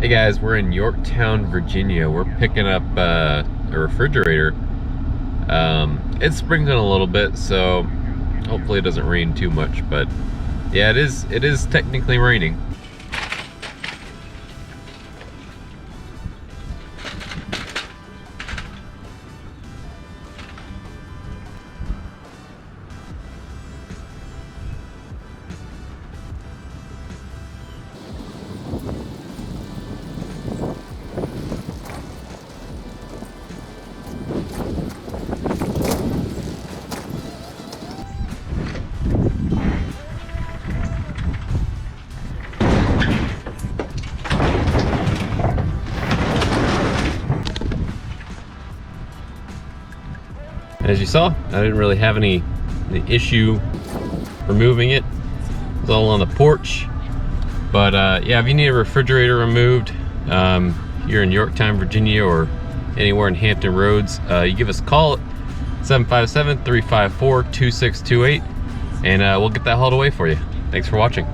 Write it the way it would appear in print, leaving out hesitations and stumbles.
Hey guys, we're in Yorktown, Virginia. We're picking up a refrigerator. It's sprinkling a little bit, so hopefully it doesn't rain too much, but yeah, it is technically raining. As you saw, I didn't really have any issue removing it. It was all on the porch. But yeah, if you need a refrigerator removed, you're in Yorktown, Virginia, or anywhere in Hampton Roads, you give us a call at 757-354-2628, and we'll get that hauled away for you. Thanks for watching.